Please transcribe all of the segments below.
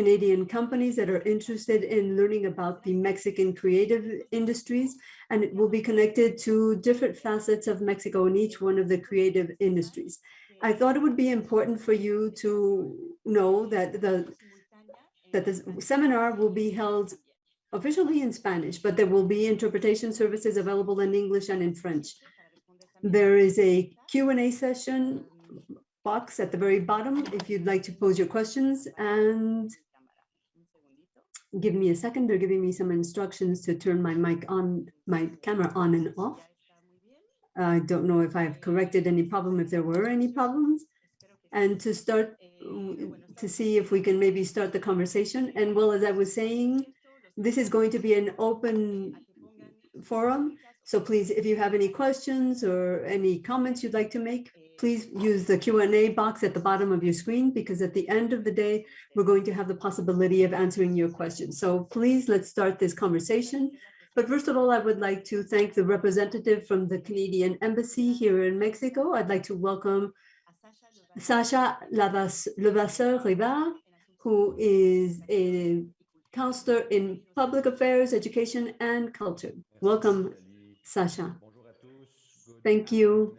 Canadian companies that are interested in learning about the Mexican creative industries, and it will be connected to different facets of Mexico in each one of the creative industries. I thought it would be important for you to know that the seminar will be held officially in Spanish, but there will be interpretation services available in English and in French. There is a Q&A session box at the very bottom if you'd like to pose your questions, and give me a second. They're giving me some instructions to turn my mic on, my camera on and off. I don't know if I've corrected any problem, if there were any problems, and to start to see if we can maybe start the conversation. And well, as I was saying, this is going to be an open forum. So please, if you have any questions or any comments you'd like to make, please use the Q&A box at the bottom of your screen, because at the end of the day, we're going to have the possibility of answering your questions. So please, let's start this conversation. But first of all, I would like to thank the representative from the Canadian Embassy here in Mexico. I'd like to welcome Sasha Levasseur-Rivard, who is a counselor in public affairs, education, and culture. Welcome, Sasha. Thank you.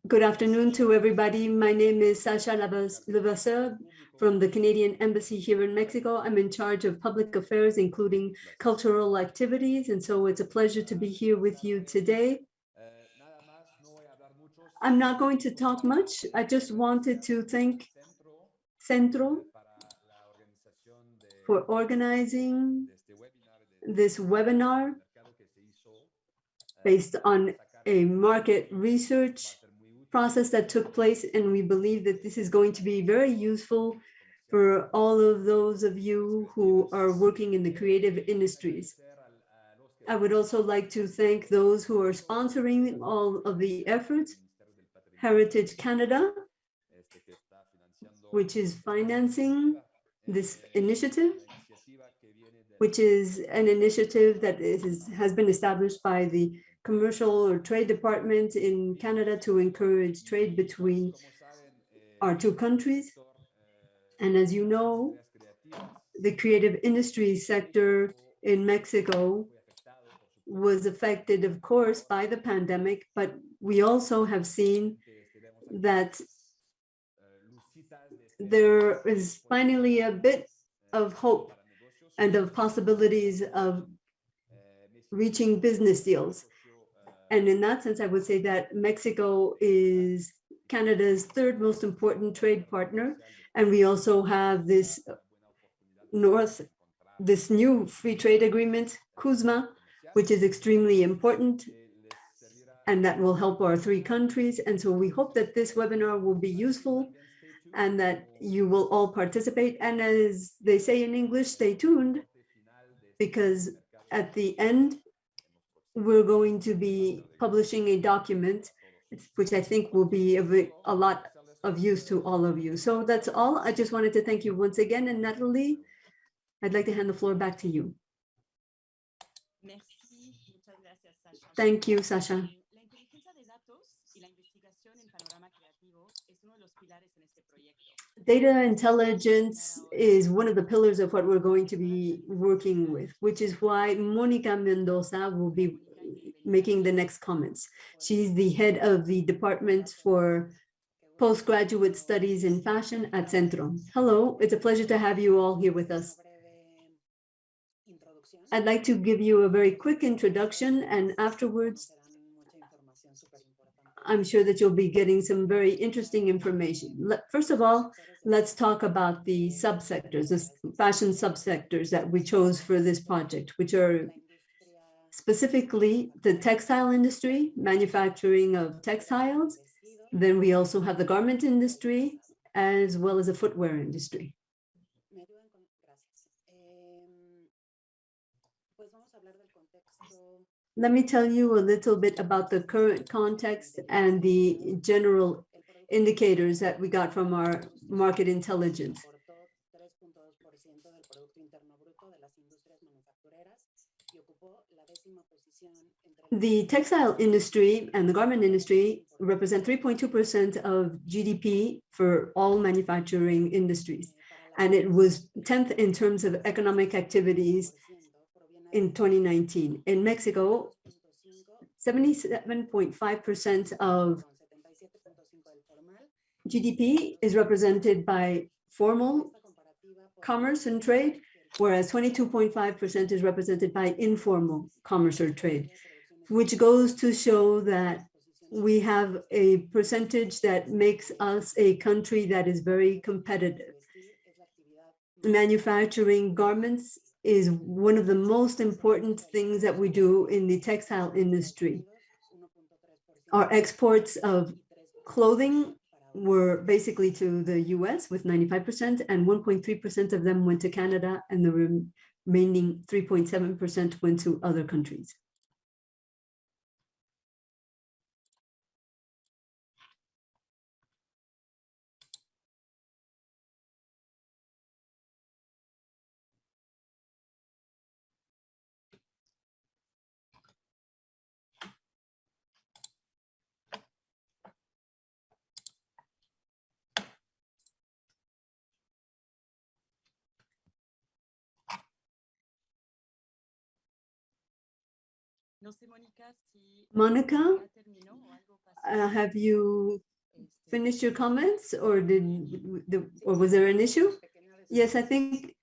Good afternoon to everybody. My name is Sasha Levasseur from the Canadian Embassy here in Mexico. I'm in charge of public affairs, including cultural activities. And so it's a pleasure to be here with you today. I'm not going to talk much. I just wanted to thank CENTRO for organizing this webinar based on a market research process that took place, and we believe that this is going to be very useful for all of those of you who are working in the creative industries. I would also like to thank those who are sponsoring all of the efforts. Heritage Canada, which is financing this initiative, which is an initiative that has been established by the Commercial or Trade Department in Canada to encourage trade between our two countries. And as you know, the creative industry sector in Mexico was affected, of course, by the pandemic, but we also have seen that there is finally a bit of hope and of possibilities of reaching business deals. And in that sense, I would say that Mexico is Canada's third most important trade partner. And we also have this new free trade agreement, CUSMA, which is extremely important, and that will help our three countries. And so we hope that this webinar will be useful and that you will all participate. And as they say in English, stay tuned, because at the end, we're going to be publishing a document, which I think will be a lot of use to all of you. So that's all. I just wanted to thank you once again. And Natalie, I'd like to hand the floor back to you. Thank you, Sasha. Data intelligence is one of the pillars of what we're going to be working with, which is why Monica Mendoza will be making the next comments. She's the head of the Department for Postgraduate Studies in Fashion at CENTRO. Hello, it's a pleasure to have you all here with us. I'd like to give you a very quick introduction, and afterwards, I'm sure that you'll be getting some very interesting information. First of all, let's talk about the subsectors, the fashion subsectors that we chose for this project, which are specifically the textile industry, manufacturing of textiles. Then we also have the garment industry, as well as the footwear industry. Let me tell you a little bit about the current context and the general indicators that we got from our market intelligence. The textile industry and the garment industry represent 3.2% of GDP for all manufacturing industries. And it was 10th in terms of economic activities in 2019. In Mexico, 77.5% of GDP is represented by formal commerce and trade, whereas 22.5% is represented by informal commerce or trade, which goes to show that we have a percentage that makes us a country that is very competitive. Manufacturing garments is one of the most important things that we do in the textile industry. Our exports of clothing were basically to the US with 95%, and 1.3% of them went to Canada, and the remaining 3.7% went to other countries. Monica, have you finished your comments, or was there an issue? Yes, I think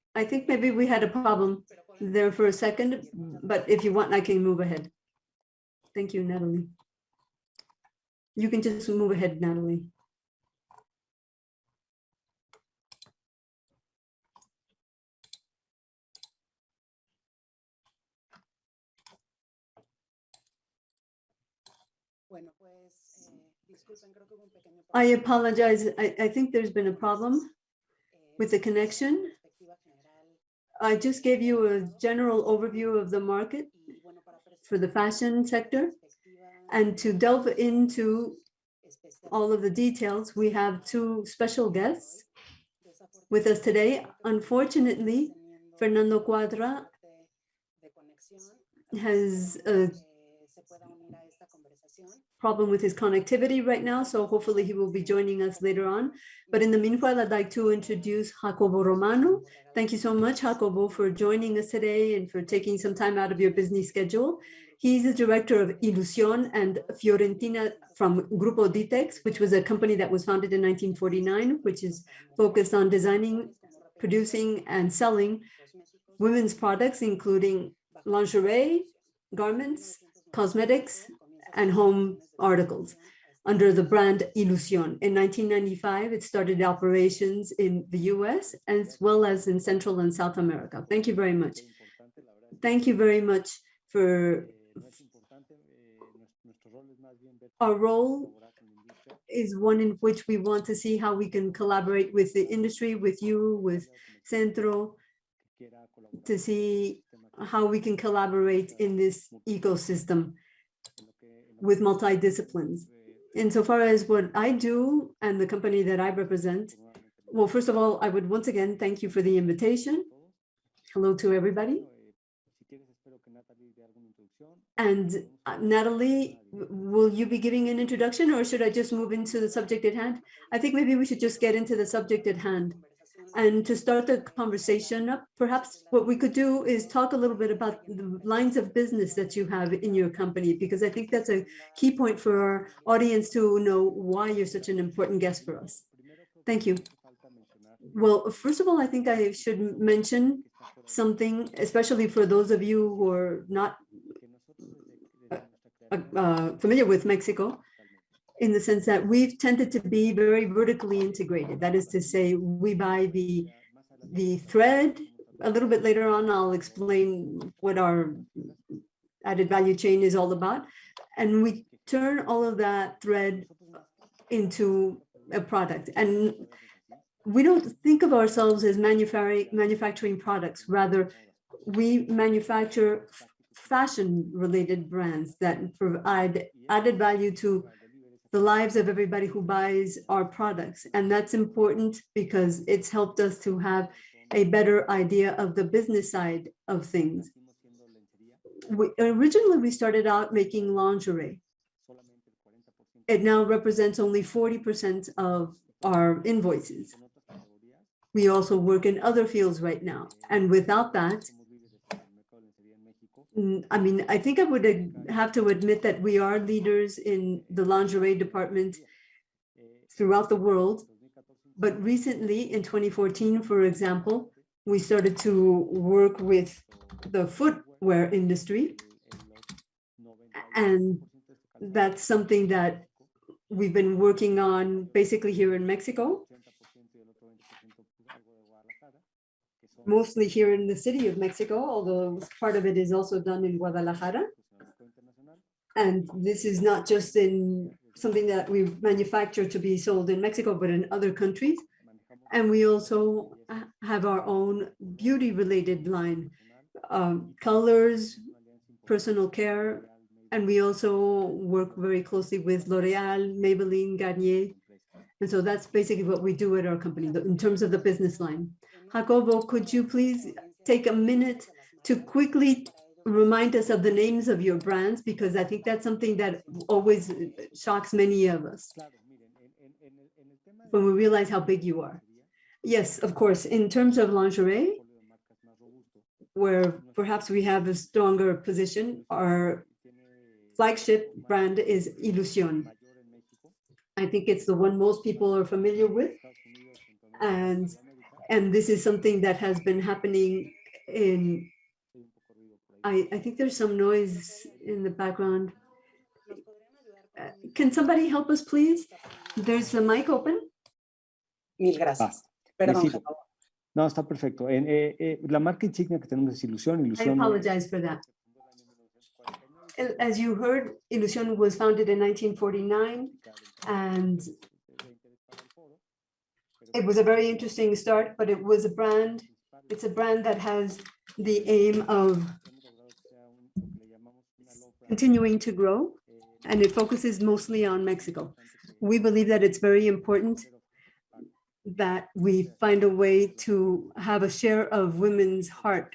maybe we had a problem there for a second, but if you want, I can move ahead. Thank you, Natalie. You can just move ahead, Natalie. I apologize. I think there's been a problem with the connection. I just gave you a general overview of the market for the fashion sector. And to delve into all of the details, we have two special guests with us today. Unfortunately, Fernando Cuadra has a problem with his connectivity right now, so hopefully he will be joining us later on. But in the meanwhile, I'd like to introduce Jacobo Romano. Thank you so much, Jacobo, for joining us today and for taking some time out of your busy schedule. He's the director of Ilusión and Fiorentina from Grupo Diltex, which was a company that was founded in 1949, which is focused on designing, producing, and selling women's products, including lingerie, garments, cosmetics, and home articles under the brand Ilusión. In 1995, it started operations in the US as well as in Central and South America. Thank you very much. Thank you very much for our role is one in which we want to see how we can collaborate with the industry, with you, with CENTRO, to see how we can collaborate in this ecosystem with multidisciplines. Insofar as what I do and the company that I represent, well, first of all, I would once again thank you for the invitation. Hello to everybody. And Natalie, will you be giving an introduction, or should I just move into the subject at hand? I think maybe we should just get into the subject at hand. And to start the conversation up, perhaps what we could do is talk a little bit about the lines of business that you have in your company, because I think that's a key point for our audience to know why you're such an important guest for us. Thank you. Well, first of all, I think I should mention something, especially for those of you who are not familiar with Mexico, in the sense that we've tended to be very vertically integrated. That is to say, we buy the thread. A little bit later on, I'll explain what our added value chain is all about. And we turn all of that thread into a product. And we don't think of ourselves as manufacturing products. Rather, we manufacture fashion-related brands that provide added value to the lives of everybody who buys our products. And that's important because it's helped us to have a better idea of the business side of things. Originally, we started out making lingerie. It now represents only 40% of our invoices. We also work in other fields right now. And without that, I mean, I think I would have to admit that we are leaders in the lingerie department throughout the world. But recently, in 2014, for example, we started to work with the footwear industry. And that's something that we've been working on basically here in Mexico, mostly here in the city of Mexico, although part of it is also done in Guadalajara. And this is not just in something that we manufacture to be sold in Mexico, but in other countries. And we also have our own beauty-related line, colors, personal care, and we also work very closely with L'Oreal, Maybelline, Garnier. And so that's basically what we do at our company in terms of the business line. Jacobo, could you please take a minute to quickly remind us of the names of your brands? Because I think that's something that always shocks many of us when we realize how big you are. Yes, of course. In terms of lingerie, where perhaps we have a stronger position, our flagship brand is Ilusión. I think it's the one most people are familiar with. And this is something that has been happening in, I think there's some noise in the background. Can somebody help us, please? There's the mic open. Mil gracias. Perdón. No, está perfecto. La marca insignia que tenemos es Ilusión. I apologize for that. As you heard, Ilusión was founded in 1949, and it was a very interesting start, but it was a brand. It's a brand that has the aim of continuing to grow, and it focuses mostly on Mexico. We believe that it's very important that we find a way to have a share of women's heart.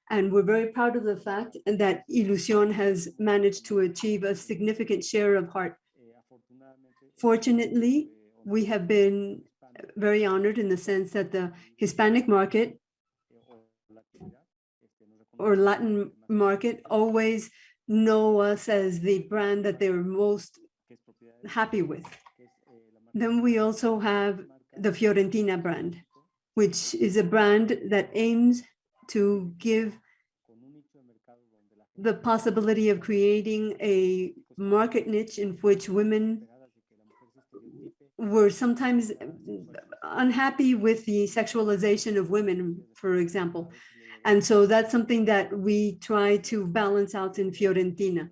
And we're very proud of the fact that Ilusión has managed to achieve a significant share of heart. Fortunately, we have been very honored in the sense that the Hispanic market or Latin market always know us as the brand that they're most happy with. Then we also have the Fiorentina brand, which is a brand that aims to give the possibility of creating a market niche in which women were sometimes unhappy with the sexualization of women, for example. And so that's something that we try to balance out in Fiorentina,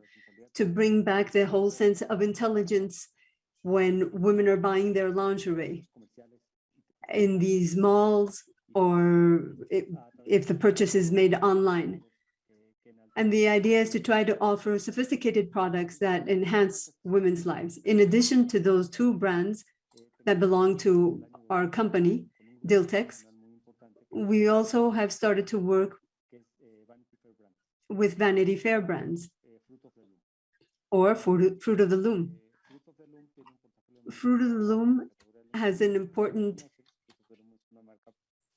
to bring back the whole sense of intelligence when women are buying their lingerie in these malls, or if the purchase is made online. And the idea is to try to offer sophisticated products that enhance women's lives. In addition to those two brands that belong to our company, Diltex, we also have started to work with Vanity Fair brands or Fruit of the Loom. Fruit of the Loom has an important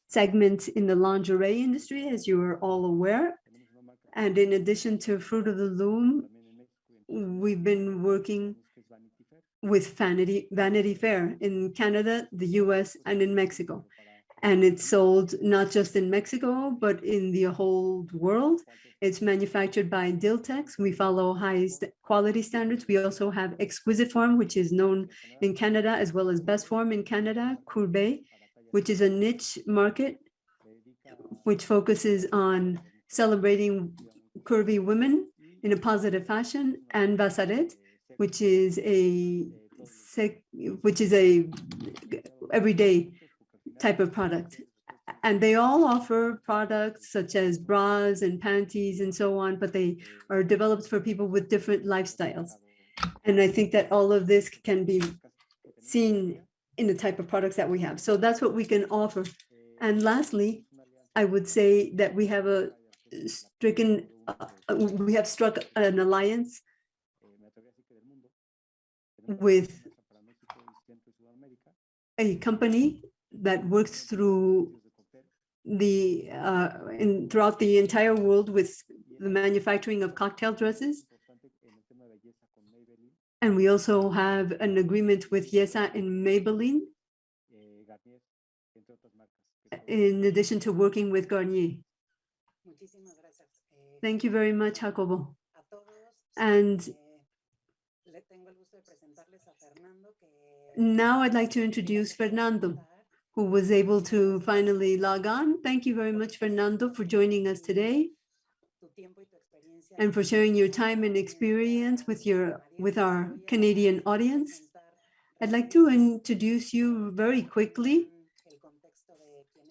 segment in the lingerie industry, as you are all aware. And in addition to Fruit of the Loom, we've been working with Vanity Fair in Canada, the US, and in Mexico. And it's sold not just in Mexico, but in the whole world. It's manufactured by Diltex. We follow high quality standards. We also have Exquisite Form, which is known in Canada, as well as Best Form in Canada, Courbet, which is a niche market, which focuses on celebrating curvy women in a positive fashion, and Vasaret, which is a everyday type of product. And they all offer products such as bras and panties and so on, but they are developed for people with different lifestyles. And I think that all of this can be seen in the type of products that we have. So that's what we can offer. And lastly, I would say that we have a stricken we have struck an alliance with a company that works through throughout the entire world with the manufacturing of cocktail dresses. And we also have an agreement with Yesa and Maybelline, in addition to working with Garnier. Thank you very much, Jacobo. And now I'd like to introduce Fernando, who was able to finally log on. Thank you very much, Fernando, for joining us today and for sharing your time and experience with our Canadian audience. I'd like to introduce you very quickly,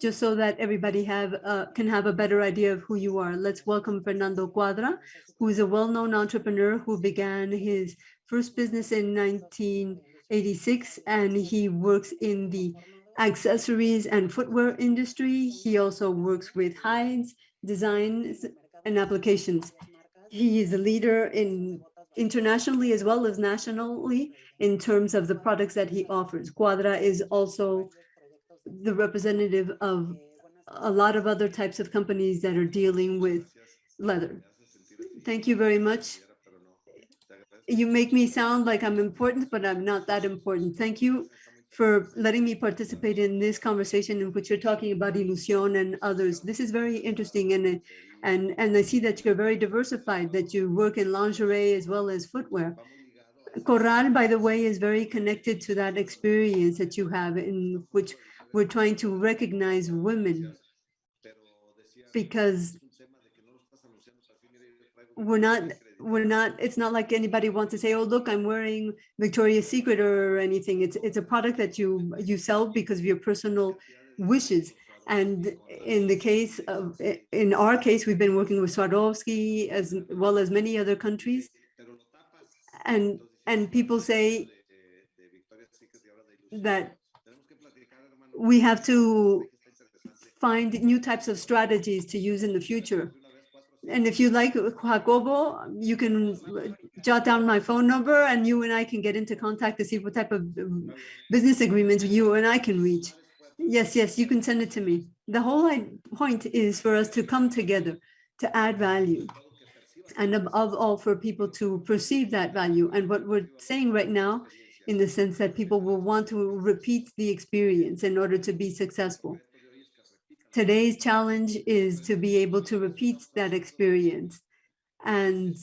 just so that everybody can have a better idea of who you are. Let's welcome Fernando Cuadra, who is a well-known entrepreneur who began his first business in 1986, and he works in the accessories and footwear industry. He also works with hides, designs, and applications. He is a leader internationally as well as nationally in terms of the products that he offers. Cuadra is also the representative of a lot of other types of companies that are dealing with leather. Thank you very much. You make me sound like I'm important, but I'm not that important. Thank you for letting me participate in this conversation in which you're talking about Ilusión and others. This is very interesting, and I see that you're very diversified, that you work in lingerie as well as footwear. Corral, by the way, is very connected to that experience that you have, in which we're trying to recognize women, because it's not like anybody wants to say, oh, look, I'm wearing Victoria's Secret or anything. It's a product that you sell because of your personal wishes. And in our case, we've been working with Swarovski as well as many other countries. And people say that we have to find new types of strategies to use in the future. And if you like, Jacobo, you can jot down my phone number and you and I can get into contact to see what type of business agreements you and I can reach. Yes, you can send it to me. The whole point is for us to come together, to add value, and above all for people to perceive that value. And what we're saying right now, in the sense that people will want to repeat the experience in order to be successful. Today's challenge is to be able to repeat that experience. And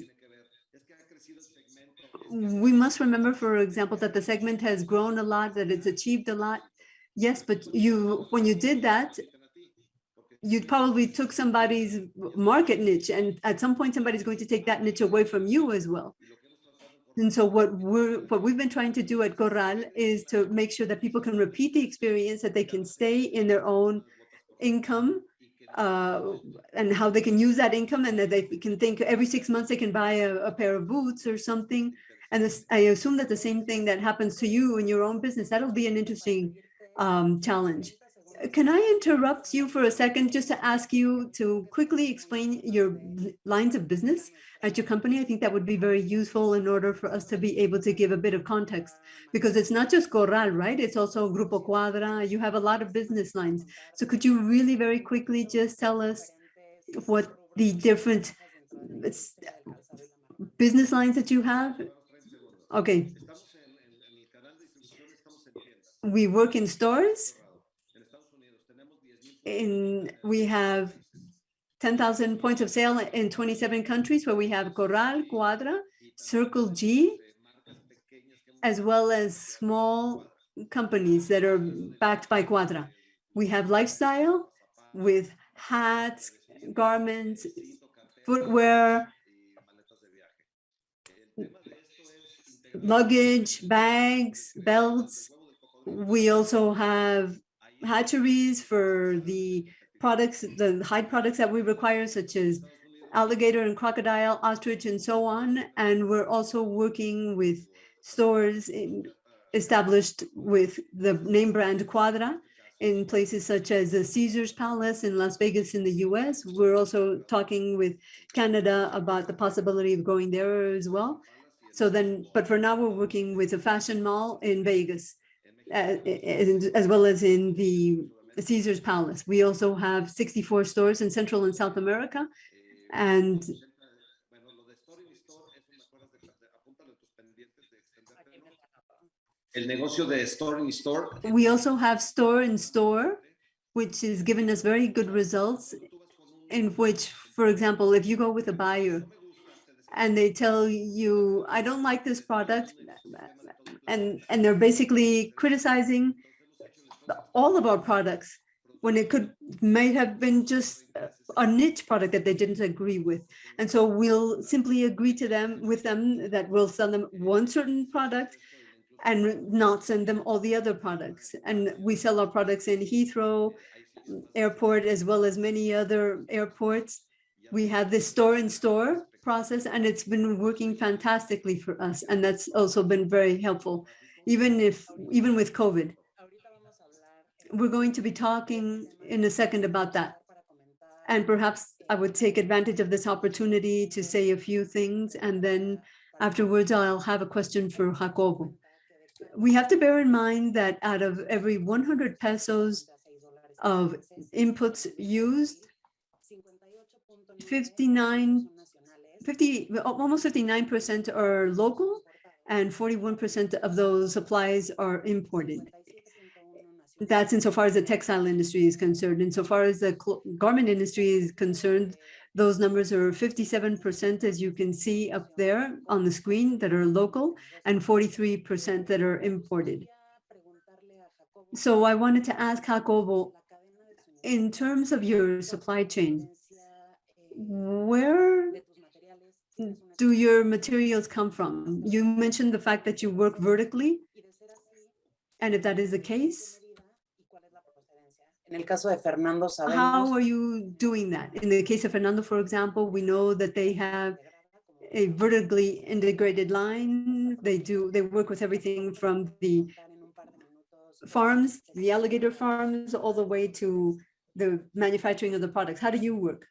we must remember, for example, that the segment has grown a lot, that it's achieved a lot. Yes, but when you did that, you probably took somebody's market niche, and at some point somebody's going to take that niche away from you as well. And so what we've been trying to do at Corral is to make sure that people can repeat the experience, that they can stay in their own income, and how they can use that income, and that they can think every 6 months they can buy a pair of boots or something. And I assume that the same thing that happens to you in your own business, that'll be an interesting challenge. Can I interrupt you for a second just to ask you to quickly explain your lines of business at your company? I think that would be very useful in order for us to be able to give a bit of context, because it's not just Corral, right? It's also Grupo Cuadra. You have a lot of business lines. So could you really very quickly just tell us what the different business lines that you have? Okay. We work in stores. We have 10,000 points of sale in 27 countries, where we have Corral, Cuadra, Circle G, as well as small companies that are backed by Cuadra. We have lifestyle with hats, garments, footwear, luggage, bags, belts. We also have hatcheries for the products, the hide products that we require, such as alligator and crocodile, ostrich, and so on. And we're also working with stores established with the name brand Cuadra. in places such as the Caesar's Palace in Las Vegas in the US. We're also talking with Canada about the possibility of going there as well. So then, but for now, we're working with a fashion mall in Vegas, as well as in the Caesar's Palace. We also have 64 stores in Central and South America. And El negocio de store in store. we also have store in store, which has given us very good results, in which, for example, if you go with a buyer and they tell you, I don't like this product, and they're basically criticizing all of our products when it might have been just a niche product that they didn't agree with. And so we'll simply agree with them that we'll sell them one certain product and not send them all the other products. And we sell our products in Heathrow Airport, as well as many other airports. We have this store in store process, and it's been working fantastically for us. And that's also been very helpful, even with COVID. We're going to be talking in a second about that. And perhaps I would take advantage of this opportunity to say a few things, and then afterwards I'll have a question for Jacobo. We have to bear in mind that out of every 100 pesos of inputs used, almost 59% are local, and 41% of those supplies are imported. That's insofar as the textile industry is concerned. Insofar as the garment industry is concerned, those numbers are 57%, as you can see up there on the screen, that are local, and 43% that are imported. So I wanted to ask Jacobo, in terms of your supply chain, where do your materials come from? You mentioned the fact that you work vertically, and if that is the case, how are you doing that? In the case of Fernando, for example, we know that they have a vertically integrated line. They work with everything from the farms, the alligator farms, all the way to the manufacturing of the products. How do you work?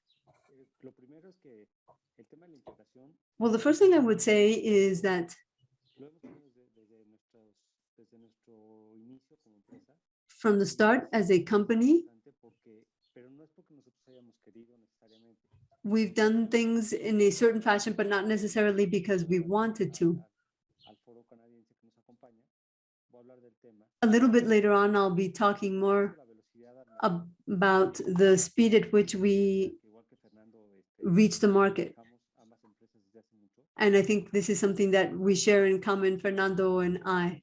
Well, the first thing I would say is that from the start as a company, we've done things in a certain fashion, but not necessarily because we wanted to. A little bit later on, I'll be talking more about the speed at which we reach the market. And I think this is something that we share in common, Fernando and I,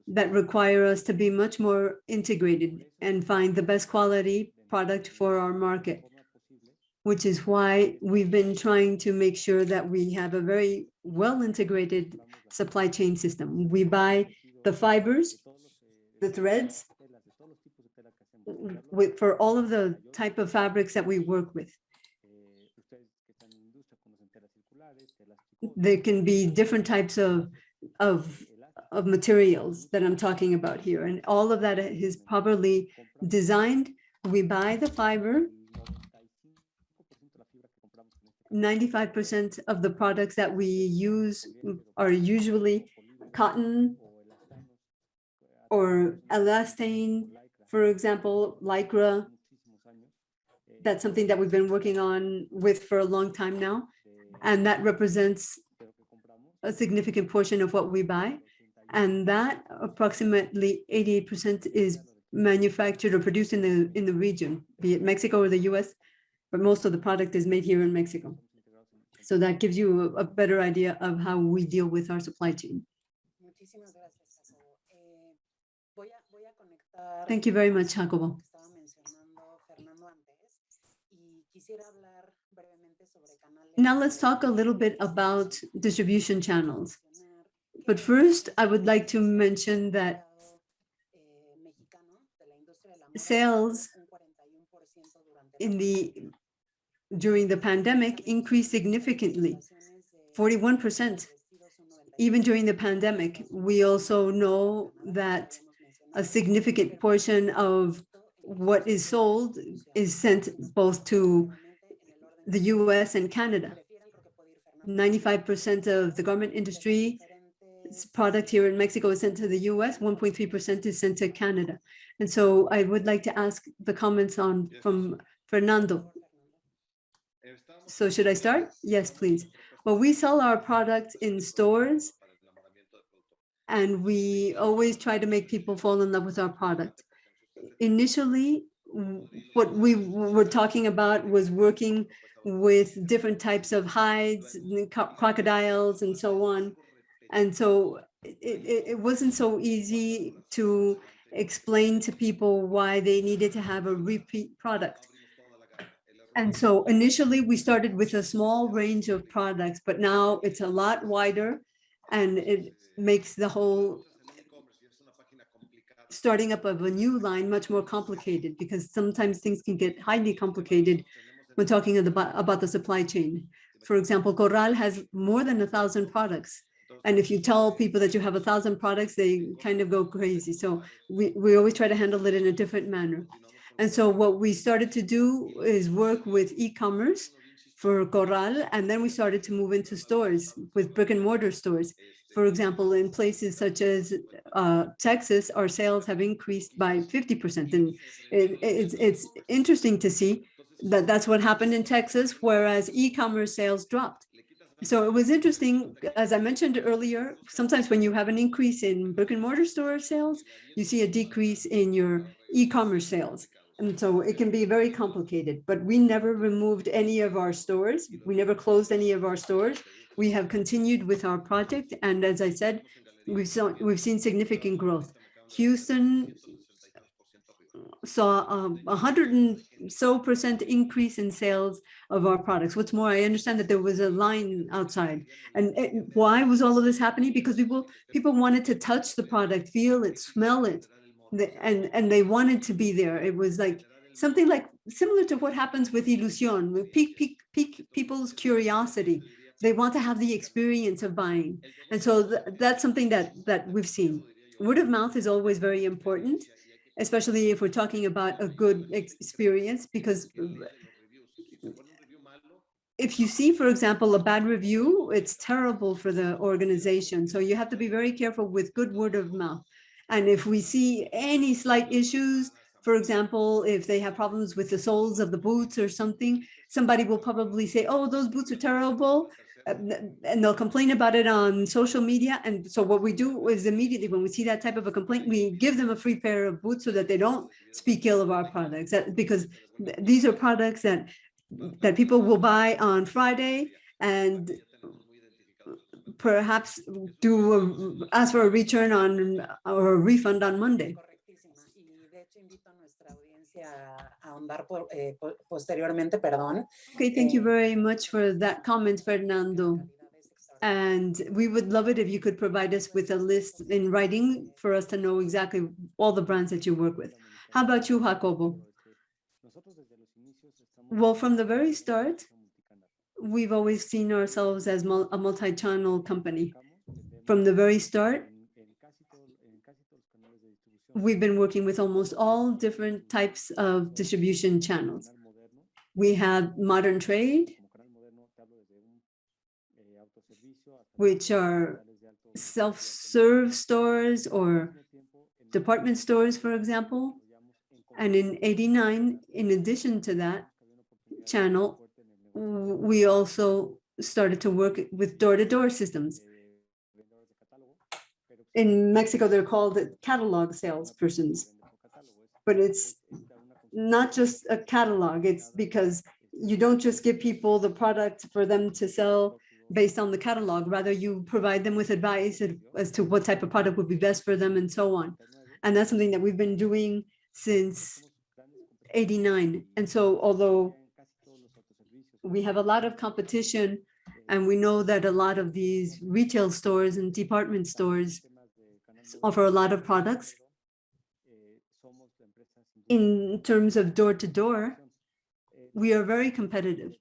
that require us to be much more integrated and find the best quality product for our market, which is why we've been trying to make sure that we have a very well integrated supply chain system. We buy the fibers, the threads, for all of the type of fabrics that we work with. There can be different types of materials that I'm talking about here, and all of that is properly designed. We buy the fiber. 95% of the products that we use are usually cotton or elastane, for example, lycra. That's something that we've been working on with for a long time now, and that represents a significant portion of what we buy. And that approximately 88% is manufactured or produced in the region, be it Mexico or the US, but most of the product is made here in Mexico. So that gives you a better idea of how we deal with our supply chain. Thank you very much, Jacobo. Now let's talk a little bit about distribution channels. But first, I would like to mention that sales during the pandemic increased significantly, 41%. Even during the pandemic, we also know that a significant portion of what is sold is sent both to the US and Canada. 95% of the garment industry product here in Mexico is sent to the US, 1.3% is sent to Canada. And so I would like to ask the comments from Fernando. So should I start? Yes, please. Well, we sell our product in stores and we always try to make people fall in love with our product. Initially, what we were talking about was working with different types of hides, crocodiles, and so on. And so it wasn't so easy to explain to people why they needed to have a repeat product. And so initially we started with a small range of products, but now it's a lot wider and it makes the whole starting up of a new line much more complicated because sometimes things can get highly complicated when talking about the supply chain. For example, Corral has more than 1,000 products. And if you tell people that you have 1,000 products, they kind of go crazy. So we always try to handle it in a different manner. And so what we started to do is work with e-commerce for Corral, and then we started to move into stores with brick and mortar stores. For example, in places such as Texas, our sales have increased by 50%. And it's interesting to see that that's what happened in Texas, whereas e-commerce sales dropped. So it was interesting, as I mentioned earlier, sometimes when you have an increase in brick and mortar store sales, you see a decrease in your e-commerce sales. And so it can be very complicated, but we never removed any of our stores. We never closed any of our stores. We have continued with our project. And as I said, we've seen significant growth. Houston saw 100% and so increase in sales of our products. What's more, I understand that there was a line outside. And why was all of this happening? Because people wanted to touch the product, feel it, smell it, and they wanted to be there. It was like something like similar to what happens with Ilusión, with pique people's curiosity. They want to have the experience of buying. And so that's something that we've seen. Word of mouth is always very important, especially if we're talking about a good experience, because if you see, for example, a bad review, it's terrible for the organization. So you have to be very careful with good word of mouth. And if we see any slight issues, for example, if they have problems with the soles of the boots or something, somebody will probably say, oh, those boots are terrible. And they'll complain about it on social media. And so what we do is immediately when we see that type of a complaint, we give them a free pair of boots so that they don't speak ill of our products. Because these are products that people will buy on Friday and perhaps ask for a return on or a refund on Monday. Okay, thank you very much for that comment, Fernando. And we would love it if you could provide us with a list in writing for us to know exactly all the brands that you work with. How about you, Jacobo? Well, from the very start, we've always seen ourselves as a multi-channel company. From the very start, we've been working with almost all different types of distribution channels. We have modern trade, which are self-serve stores or department stores, for example. And in '89, in addition to that channel, we also started to work with door-to-door systems. In Mexico, they're called catalog salespersons, but it's not just a catalog. It's because you don't just give people the product for them to sell based on the catalog. Rather, you provide them with advice as to what type of product would be best for them and so on. And that's something that we've been doing since '89. And so although we have a lot of competition and we know that a lot of these retail stores and department stores offer a lot of products, in terms of door-to-door, we are very competitive.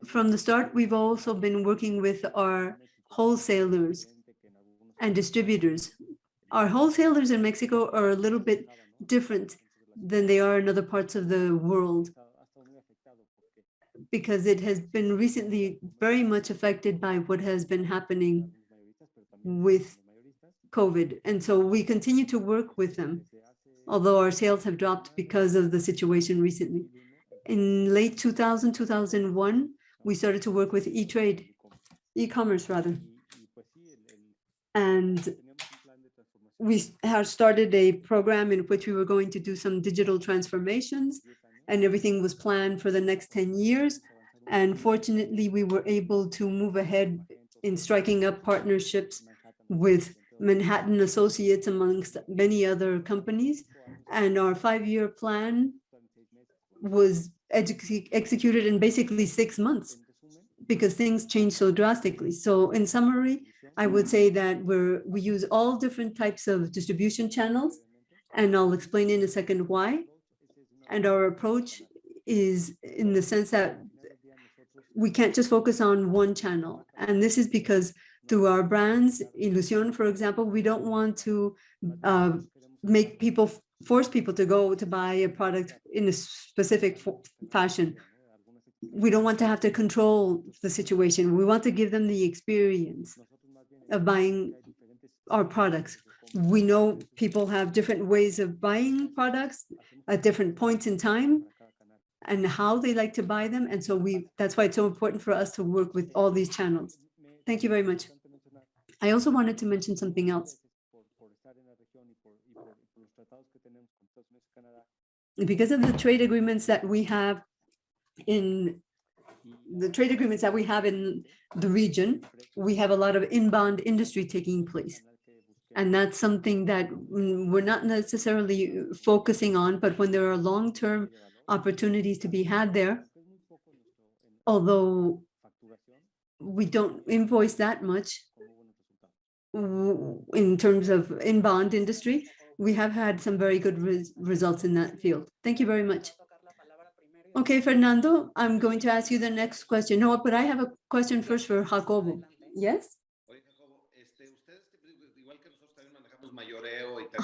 From the start, we've also been working with our wholesalers and distributors. our wholesalers in Mexico are a little bit different than they are in other parts of the world, because it has been recently very much affected by what has been happening with COVID. And so we continue to work with them, although our sales have dropped because of the situation recently. In late 2000, 2001, we started to work with e-commerce rather. And we have started a program in which we were going to do some digital transformations, and everything was planned for the next 10 years. And fortunately, we were able to move ahead in striking up partnerships with Manhattan Associates, amongst many other companies. And our 5-year plan was executed in basically 6 months because things changed so drastically. So in summary, I would say that we use all different types of distribution channels, and I'll explain in a second why. And our approach is in the sense that we can't just focus on one channel. And this is because through our brands, Ilusión, for example, we don't want to force people to go to buy a product in a specific fashion. We don't want to have to control the situation. We want to give them the experience of buying our products. We know people have different ways of buying products at different points in time and how they like to buy them. And so that's why it's so important for us to work with all these channels. Thank you very much. I also wanted to mention something else. Because of the trade agreements that we have in the region, we have a lot of inbound industry taking place. And that's something that we're not necessarily focusing on, but when there are long-term opportunities to be had there, although we don't invoice that much in terms of inbound industry, we have had some very good results in that field. Thank you very much. Okay, Fernando, I'm going to ask you the next question. No, but I have a question first for Jacobo. Yes?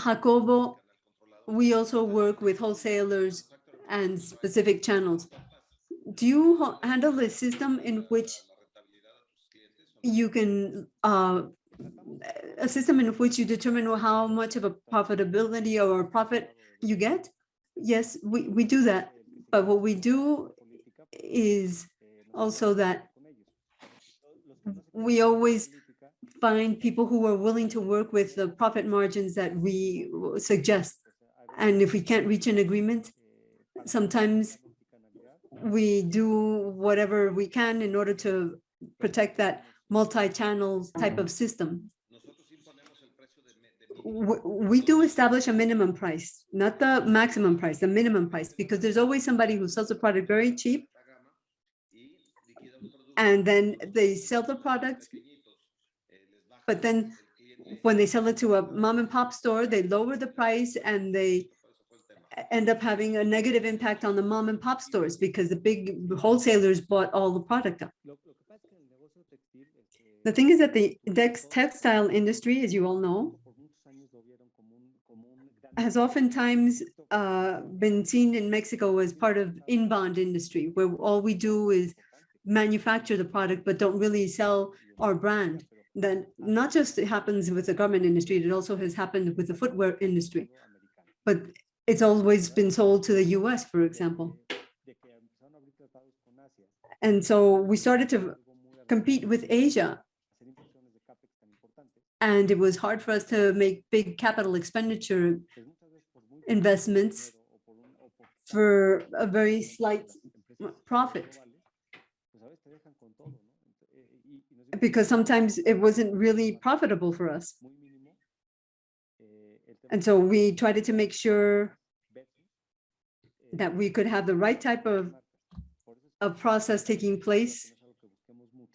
Jacobo, we also work with wholesalers and specific channels. Do you handle the system in which you can, a system in which you determine how much of a profitability or profit you get? Yes, we do that. But what we do is also that we always find people who are willing to work with the profit margins that we suggest. And if we can't reach an agreement, sometimes we do whatever we can in order to protect that multi-channel type of system. We do establish a minimum price, not the maximum price, the minimum price, because there's always somebody who sells a product very cheap, and then they sell the product, but then when they sell it to a mom and pop store, they lower the price and they end up having a negative impact on the mom and pop stores because the big wholesalers bought all the product up. The thing is that the textile industry, as you all know, has oftentimes been seen in Mexico as part of inbound industry, where all we do is manufacture the product, but don't really sell our brand. Then not just it happens with the garment industry, it also has happened with the footwear industry, but it's always been sold to the US, for example. And so we started to compete with Asia. And it was hard for us to make big capital expenditure investments for a very slight profit. Because sometimes it wasn't really profitable for us. And so we tried to make sure that we could have the right type of process taking place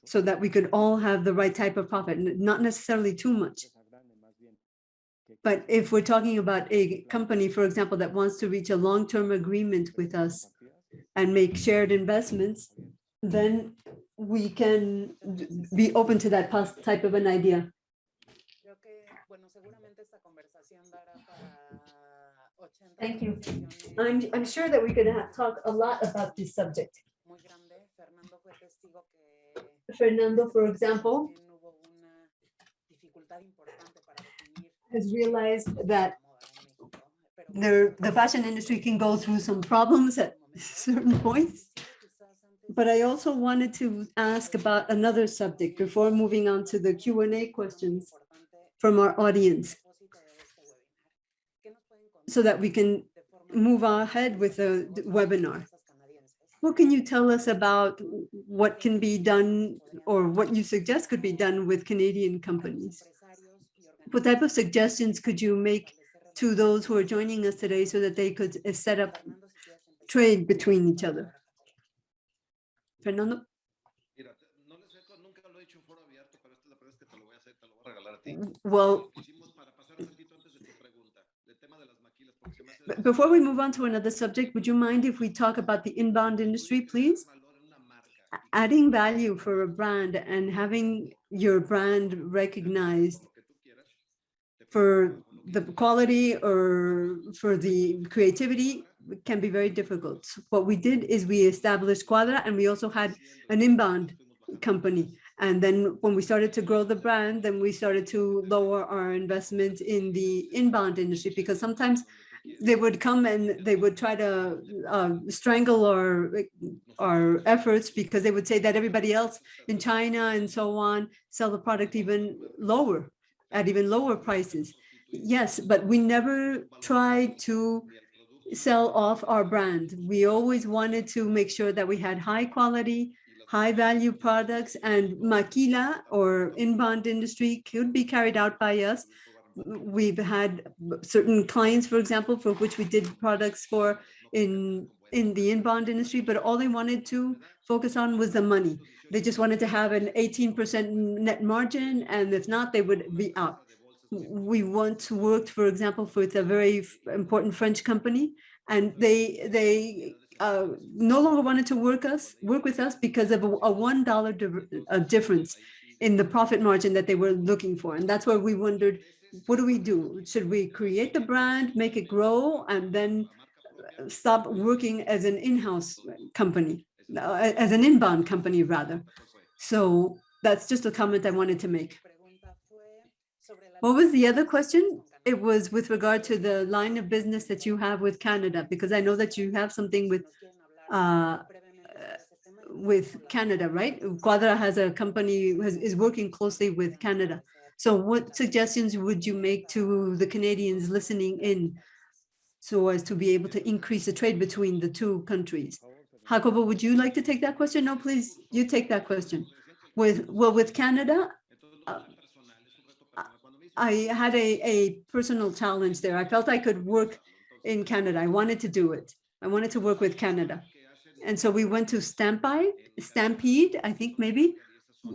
so that we could all have the right type of profit, not necessarily too much. But if we're talking about a company, for example, that wants to reach a long-term agreement with us and make shared investments, then we can be open to that type of an idea. Thank you. I'm sure that we could talk a lot about this subject. Fernando, for example, has realized that the fashion industry can go through some problems at certain points. But I also wanted to ask about another subject before moving on to the Q&A questions from our audience, so that we can move ahead with the webinar. What can you tell us about what can be done, or what you suggest could be done with Canadian companies? What type of suggestions could you make to those who are joining us today so that they could set up trade between each other? Fernando? Well, before we move on to another subject, would you mind if we talk about the inbound industry, please? Adding value for a brand and having your brand recognized for the quality or for the creativity can be very difficult. What we did is we established Cuadra, and we also had an inbound company. And then when we started to grow the brand, then we started to lower our investment in the inbound industry, because sometimes they would come and they would try to strangle our efforts, because they would say that everybody else in China and so on sell the product even lower, at even lower prices. Yes, but we never tried to sell off our brand. We always wanted to make sure that we had high quality, high value products, and maquila or inbound industry could be carried out by us. We've had certain clients, for example, for which we did products for in the inbound industry, but all they wanted to focus on was the money. They just wanted to have an 18% net margin, and if not, they would be out. We once worked, for example, with a very important French company, and they no longer wanted to work with us because of a $1 difference in the profit margin that they were looking for. And that's where we wondered, what do we do? Should we create the brand, make it grow, and then stop working as an in-house company, as an inbound company rather? So that's just a comment I wanted to make. What was the other question? It was with regard to the line of business that you have with Canada, because I know that you have something with Canada, right? Cuadra has a company, is working closely with Canada. So what suggestions would you make to the Canadians listening in so as to be able to increase the trade between the two countries? Jacobo, would you like to take that question? No, please, you take that question. With Canada, I had a personal challenge there. I felt I could work in Canada. I wanted to do it. I wanted to work with Canada. And so we went to Stampede, I think maybe,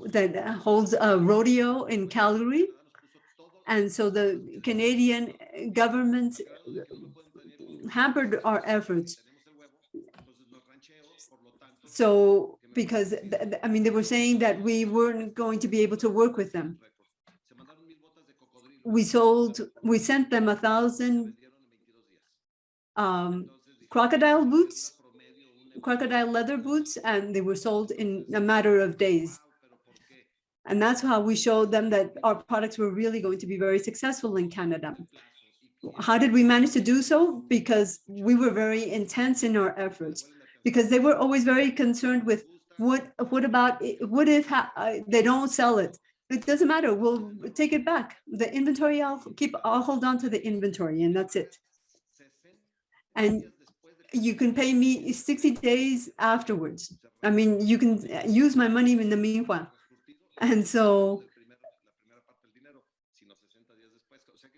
that holds a rodeo in Calgary. And so the Canadian government hampered our efforts. So because, I mean, they were saying that we weren't going to be able to work with them. We sent them 1,000 crocodile leather boots, and they were sold in a matter of days. And that's how we showed them that our products were really going to be very successful in Canada. How did we manage to do so? Because we were very intense in our efforts, because they were always very concerned with what if they don't sell it? It doesn't matter, we'll take it back. The inventory, I'll hold on to the inventory, and that's it. And you can pay me 60 days afterwards. I mean, you can use my money in the meanwhile. And so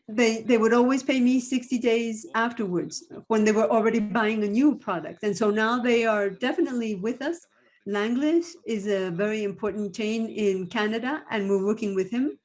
they would always pay me 60 days afterwards when they were already buying a new product. And so now they are definitely with us. Langlish is a very important chain in Canada, and we're working with him.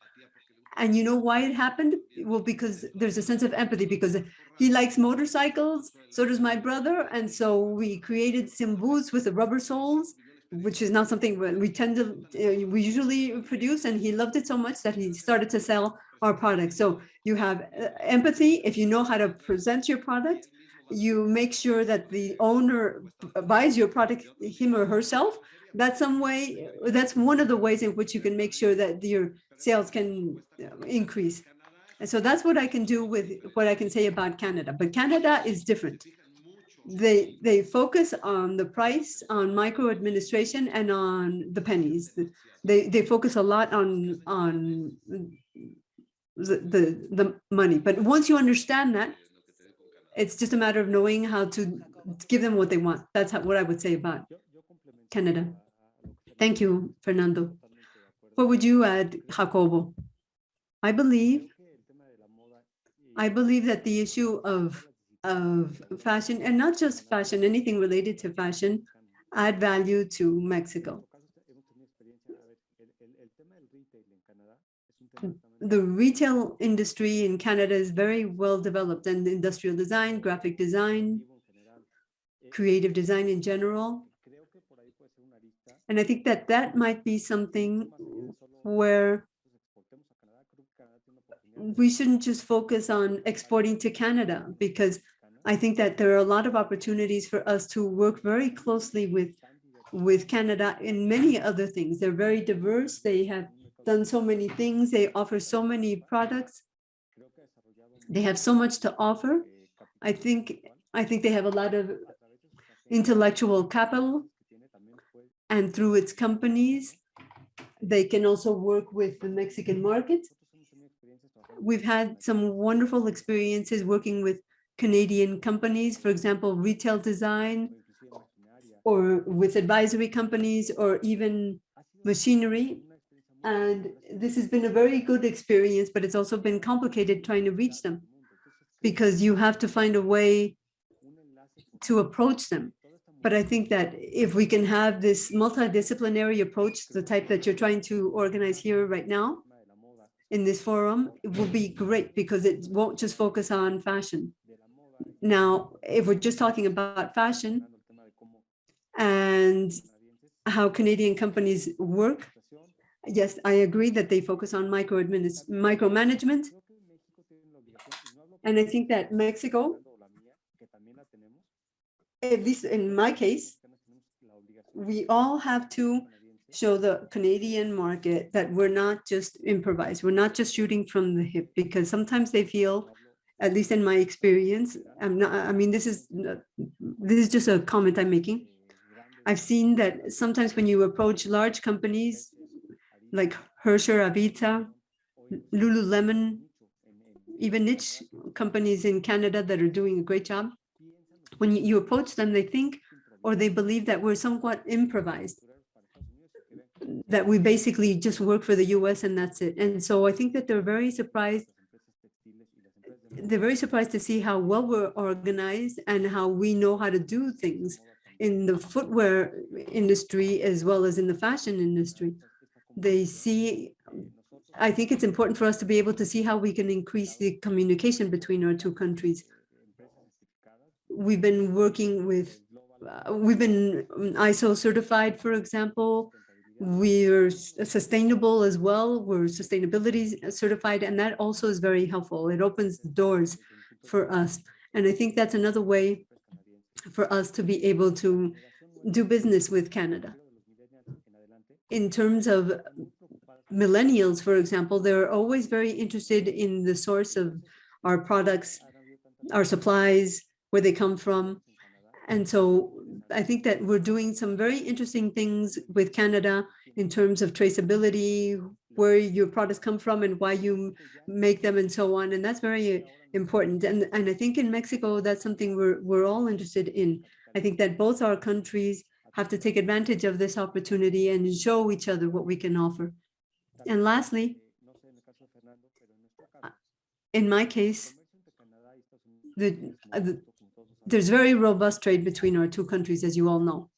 And you know why it happened? Well, because there's a sense of empathy, because he likes motorcycles, so does my brother. And so we created some boots with the rubber soles, which is not something we usually produce. And he loved it so much that he started to sell our products. So you have empathy. If you know how to present your product, you make sure that the owner buys your product, him or herself. That's one of the ways in which you can make sure that your sales can increase. And so that's what I can do with what I can say about Canada. But Canada is different. They focus on the price, on micro administration, and on the pennies. They focus a lot on the money. But once you understand that, it's just a matter of knowing how to give them what they want. That's what I would say about Canada. Thank you, Fernando. What would you add, Jacobo? I believe that the issue of fashion, and not just fashion, anything related to fashion, add value to Mexico. The retail industry in Canada is very well developed, and industrial design, graphic design, creative design in general. And I think that that might be something where we shouldn't just focus on exporting to Canada, because I think that there are a lot of opportunities for us to work very closely with Canada in many other things. They're very diverse. They have done so many things. They offer so many products. They have so much to offer. I think they have a lot of intellectual capital, and through its companies, they can also work with the Mexican market. We've had some wonderful experiences working with Canadian companies, for example, retail design, or with advisory companies, or even machinery. And this has been a very good experience, but it's also been complicated trying to reach them, because you have to find a way to approach them. But I think that if we can have this multidisciplinary approach, the type that you're trying to organize here right now in this forum, it will be great, because it won't just focus on fashion. Now, if we're just talking about fashion and how Canadian companies work, yes, I agree that they focus on micromanagement. And I think that Mexico, at least in my case, we all have to show the Canadian market that we're not just improvised. We're not just shooting from the hip, because sometimes they feel, at least in my experience, this is just a comment I'm making. I've seen that sometimes when you approach large companies like Hersher, Avita, Lululemon, even niche companies in Canada that are doing a great job, when you approach them, they think, or they believe that we're somewhat improvised, that we basically just work for the US and that's it. And so I think that they're very surprised. They're very surprised to see how well we're organized and how we know how to do things in the footwear industry as well as in the fashion industry. They see, I think it's important for us to be able to see how we can increase the communication between our two countries. We've been working with, we've been ISO certified, for example. We're sustainable as well. We're sustainability certified, and that also is very helpful. It opens the doors for us. And I think that's another way for us to be able to do business with Canada. In terms of millennials, for example, they're always very interested in the source of our products, our supplies, where they come from. And so I think that we're doing some very interesting things with Canada in terms of traceability, where your products come from and why you make them and so on. And that's very important. And I think in Mexico, that's something we're all interested in. I think that both our countries have to take advantage of this opportunity and show each other what we can offer. And lastly, in my case, there's very robust trade between our two countries, as you all know.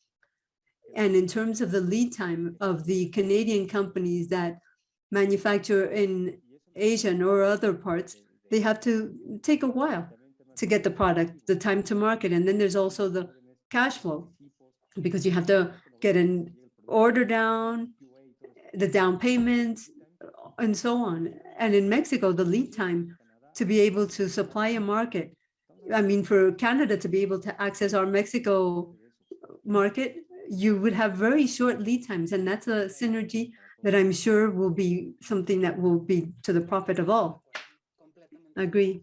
And in terms of the lead time of the Canadian companies that manufacture in Asia or other parts, they have to take a while to get the product, the time to market. And then there's also the cash flow, because you have to get an order down, the down payment, and so on. And in Mexico, the lead time to be able to supply a market, I mean, for Canada to be able to access our Mexico market, you would have very short lead times. And that's a synergy that I'm sure will be something that will be to the profit of all. I agree.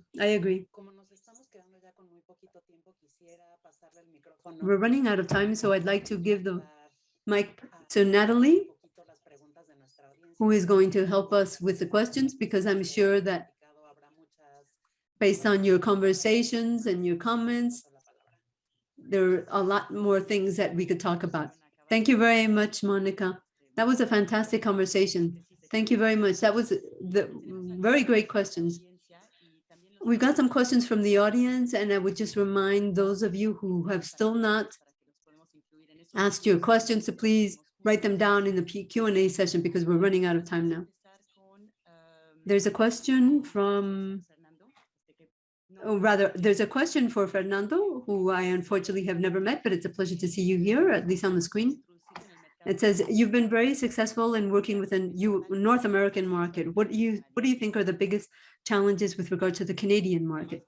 We're running out of time, so I'd like to give the mic to Natalie, who is going to help us with the questions, because I'm sure that based on your conversations and your comments, there are a lot more things that we could talk about. Thank you very much, Monica. That was a fantastic conversation. Thank you very much. That was the very great questions. We got some questions from the audience, and I would just remind those of you who have still not asked your questions to please write them down in the Q&A session, because we're running out of time now. There's a question from, there's a question for Fernando, who I unfortunately have never met, but it's a pleasure to see you here, at least on the screen. It says, you've been very successful in working with a North American market. What do you think are the biggest challenges with regard to the Canadian market?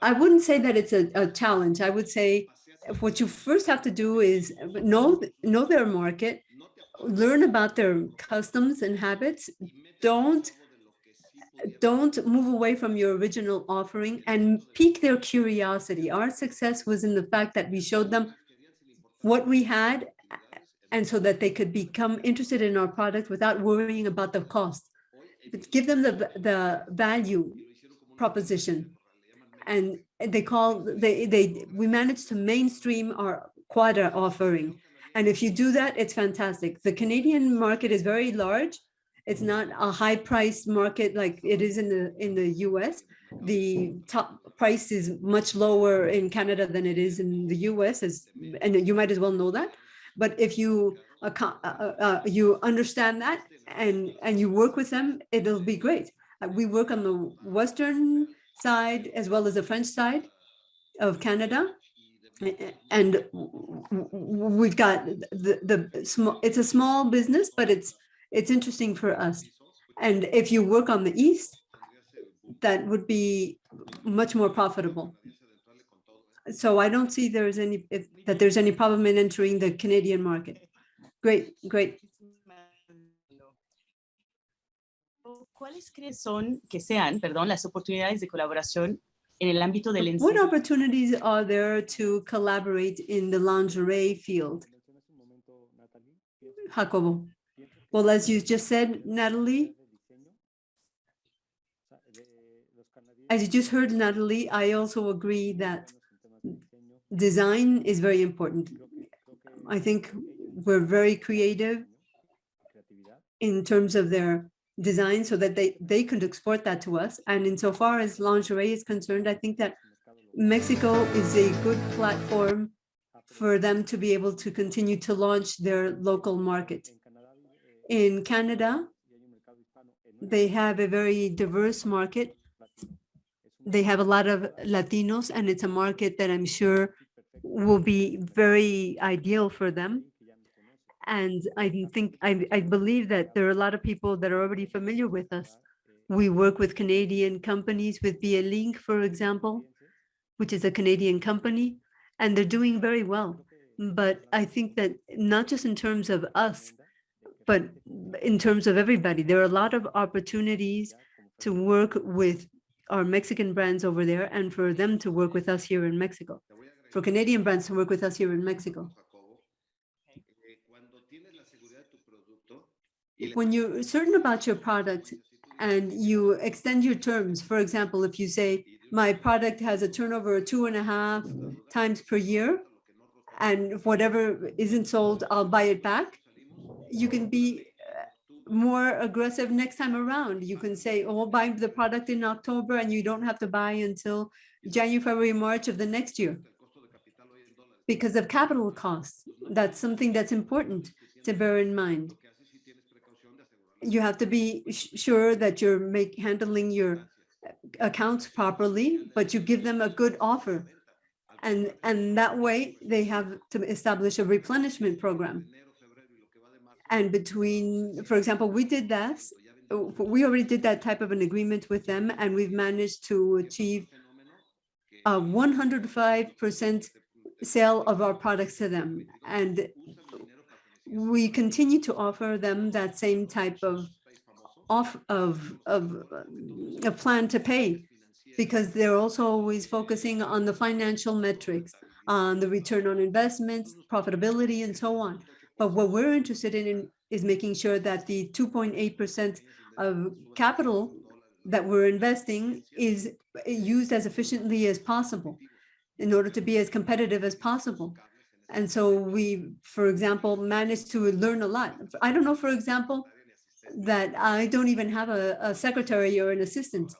I wouldn't say that it's a challenge. I would say what you first have to do is know their market, learn about their customs and habits. Don't move away from your original offering, and pique their curiosity. Our success was in the fact that we showed them what we had, and so that they could become interested in our product without worrying about the cost. But give them the value proposition. And we managed to mainstream our Cuadra offering. And if you do that, it's fantastic. The Canadian market is very large. It's not a high price market like it is in the US. The top price is much lower in Canada than it is in the US, and you might as well know that. But if you understand that and you work with them, it'll be great. We work on the Western side as well as the French side of Canada. And we've got the small, it's a small business, but it's interesting for us. And if you work on the East, that would be much more profitable. So I don't see there's any problem in entering the Canadian market. Great. ¿Cuáles son que sean, las oportunidades de colaboración en el ámbito del What opportunities are there to collaborate in the lingerie field? Jacobo. Well, as you just said, Natalie, as you just heard, Natalie, I also agree that design is very important. I think we're very creative in terms of their design, so that they could export that to us. And insofar as lingerie is concerned, I think that Mexico is a good platform for them to be able to continue to launch their local market. In Canada, they have a very diverse market. They have a lot of Latinos, and it's a market that I'm sure will be very ideal for them. And I believe that there are a lot of people that are already familiar with us. We work with Canadian companies, with Link, for example, which is a Canadian company, and they're doing very well. But I think that not just in terms of us, but in terms of everybody, there are a lot of opportunities to work with our Mexican brands over there, and for them to work with us here in Mexico, for Canadian brands to work with us here in Mexico. When you're certain about your product and you extend your terms, for example, if you say, my product has a turnover of 2.5 times per year, and if whatever isn't sold, I'll buy it back, you can be more aggressive next time around. You can say, oh, buy the product in October, and you don't have to buy until January, February, March of the next year because of capital costs. That's something that's important to bear in mind. You have to be sure that you're handling your accounts properly, but you give them a good offer. And that way they have to establish a replenishment program. And between, for example, we did that. We already did that type of an agreement with them, and we've managed to achieve a 105% sale of our products to them. And we continue to offer them that same type of a plan to pay, because they're also always focusing on the financial metrics, on the return on investments, profitability, and so on. But what we're interested in is making sure that the 2.8% of capital that we're investing is used as efficiently as possible in order to be as competitive as possible. And so we, for example, managed to learn a lot. I don't know, for example, that I don't even have a secretary or an assistant.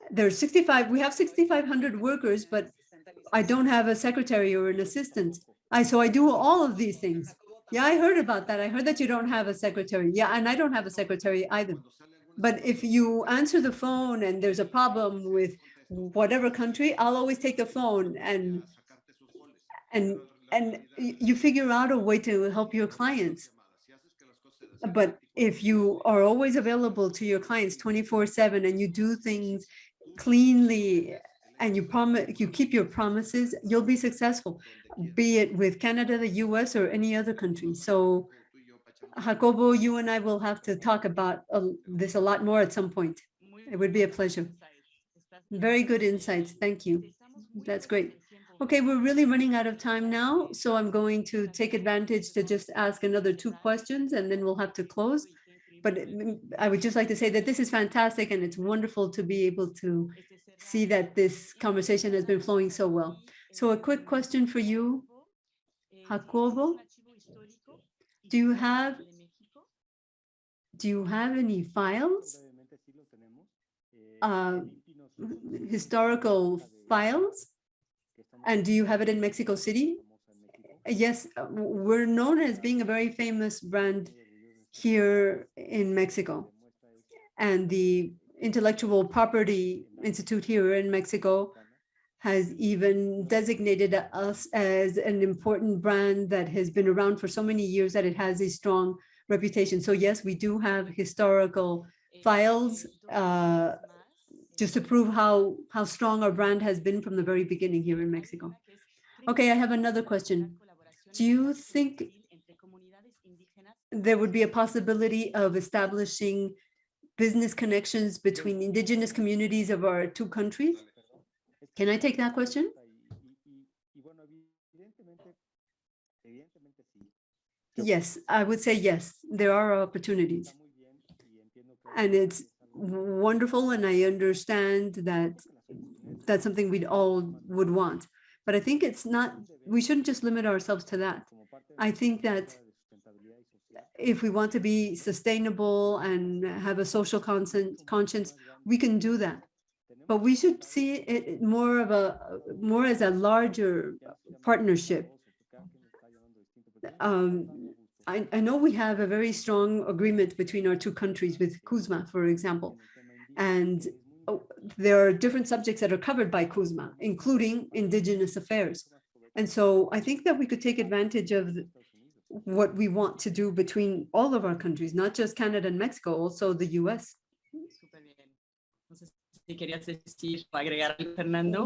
There's 65, we have 6,500 workers, but I don't have a secretary or an assistant. So I do all of these things. Yeah, I heard about that. I heard that you don't have a secretary. Yeah, and I don't have a secretary either. But if you answer the phone and there's a problem with whatever country, I'll always take the phone and you figure out a way to help your clients. But if you are always available to your clients 24/7 and you do things cleanly and you keep your promises, you'll be successful, be it with Canada, the US, or any other country. So Jacobo, you and I will have to talk about this a lot more at some point. It would be a pleasure. Very good insights. Thank you. That's great. Okay, we're really running out of time now, so I'm going to take advantage to just ask another 2 questions, and then we'll have to close. But I would just like to say that this is fantastic, and it's wonderful to be able to see that this conversation has been flowing so well. So a quick question for you, Jacobo. Do you have any files, historical files? And do you have it in Mexico City? Yes, we're known as being a very famous brand here in Mexico. And the Intellectual Property Institute here in Mexico has even designated us as an important brand that has been around for so many years that it has a strong reputation. So yes, we do have historical files just to prove how strong our brand has been from the very beginning here in Mexico. Okay, I have another question. Do you think there would be a possibility of establishing business connections between indigenous communities of our 2 countries? Can I take that question? Yes, I would say yes, there are opportunities. And it's wonderful, and I understand that that's something we'd all would want. But I think it's not, we shouldn't just limit ourselves to that. I think that if we want to be sustainable and have a social conscience, we can do that. But we should see it more as a larger partnership. I know we have a very strong agreement between our 2 countries with CUSMA, for example, and there are different subjects that are covered by CUSMA, including indigenous affairs. And so I think that we could take advantage of what we want to do between all of our countries, not just Canada and Mexico, also the US.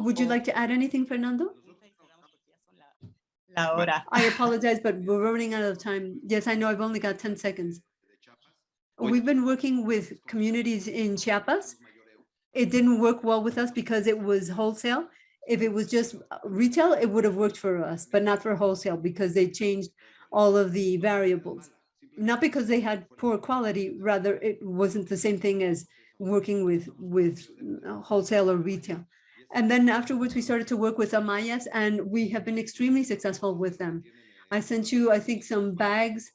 Would you like to add anything, Fernando? I apologize, but we're running out of time. Yes, I know, I've only got 10 seconds. We've been working with communities in Chiapas. It didn't work well with us because it was wholesale. If it was just retail, it would have worked for us, but not for wholesale because they changed all of the variables. Not because they had poor quality, rather it wasn't the same thing as working with wholesale or retail. And then afterwards, we started to work with Amayas, and we have been extremely successful with them. I sent you, I think, some bags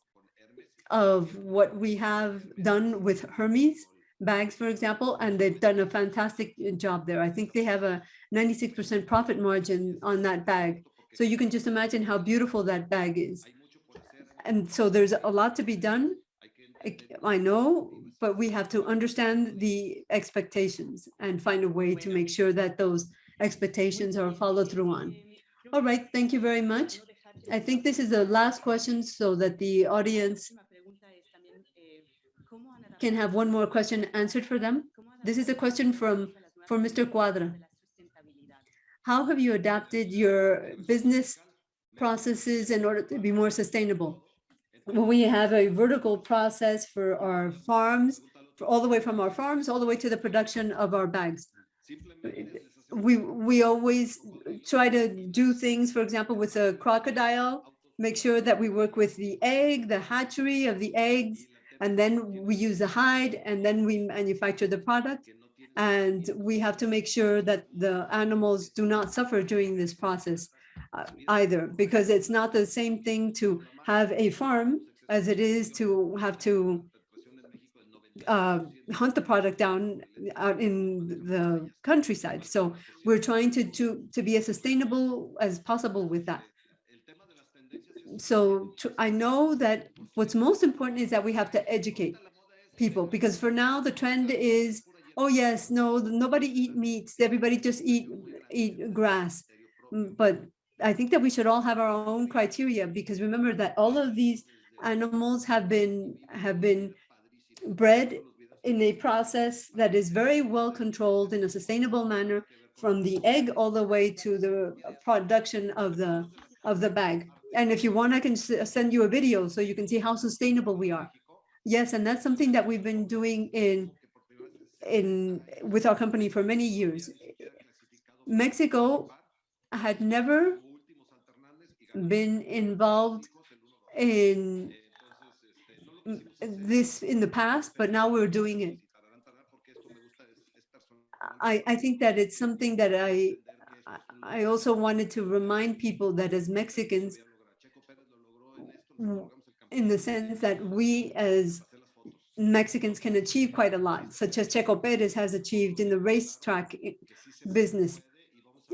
of what we have done with Hermes bags, for example, and they've done a fantastic job there. I think they have a 96% profit margin on that bag. So you can just imagine how beautiful that bag is. And so there's a lot to be done. I know, but we have to understand the expectations and find a way to make sure that those expectations are followed through on. All right, thank you very much. I think this is the last question so that the audience can have one more question answered for them. This is a question for Mr. Cuadra. How have you adapted your business processes in order to be more sustainable? Well, we have a vertical process for our farms, all the way from our farms, all the way to the production of our bags. We always try to do things, for example, with a crocodile, make sure that we work with the egg, the hatchery of the eggs, and then we use the hide, and then we manufacture the product. And we have to make sure that the animals do not suffer during this process either, because it's not the same thing to have a farm as it is to have to hunt the product down out in the countryside. So we're trying to be as sustainable as possible with that. So I know that what's most important is that we have to educate people, because for now the trend is, oh yes, no, nobody eat meats, everybody just eat grass. But I think that we should all have our own criteria, because remember that all of these animals have been bred in a process that is very well controlled in a sustainable manner, from the egg all the way to the production of the bag. And if you want, I can send you a video so you can see how sustainable we are. Yes, and that's something that we've been doing with our company for many years. Mexico had never been involved in this in the past, but now we're doing it. I think that it's something that I also wanted to remind people that as Mexicans, in the sense that we as Mexicans can achieve quite a lot, such as Checo Perez has achieved in the racetrack business.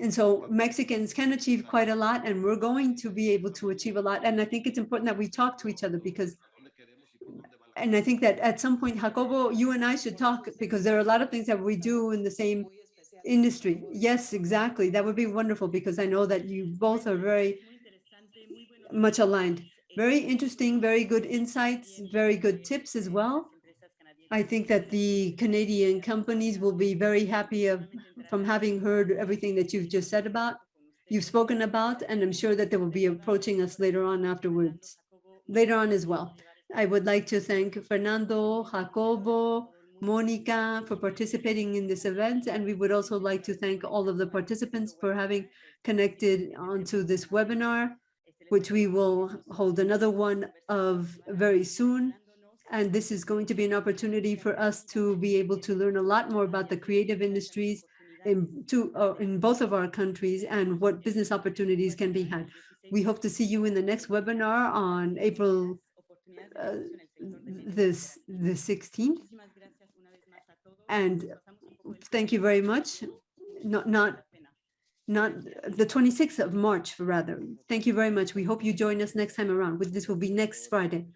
And so Mexicans can achieve quite a lot, and we're going to be able to achieve a lot. And I think it's important that we talk to each other, because, and I think that at some point, Jacobo, you and I should talk, because there are a lot of things that we do in the same industry. Yes, exactly. That would be wonderful, because I know that you both are very much aligned. Very interesting, very good insights, very good tips as well. I think that the Canadian companies will be very happy from having heard everything that you've just said about, you've spoken about, and I'm sure that they will be approaching us later on as well. I would like to thank Fernando, Jacobo, Monica for participating in this event, and we would also like to thank all of the participants for having connected onto this webinar, which we will hold another one of very soon. And this is going to be an opportunity for us to be able to learn a lot more about the creative industries in both of our countries, and what business opportunities can be had. We hope to see you in the next webinar on April the 16th. And thank you very much. Not the 26th of March, rather. Thank you very much. We hope you join us next time around. This will be next Friday.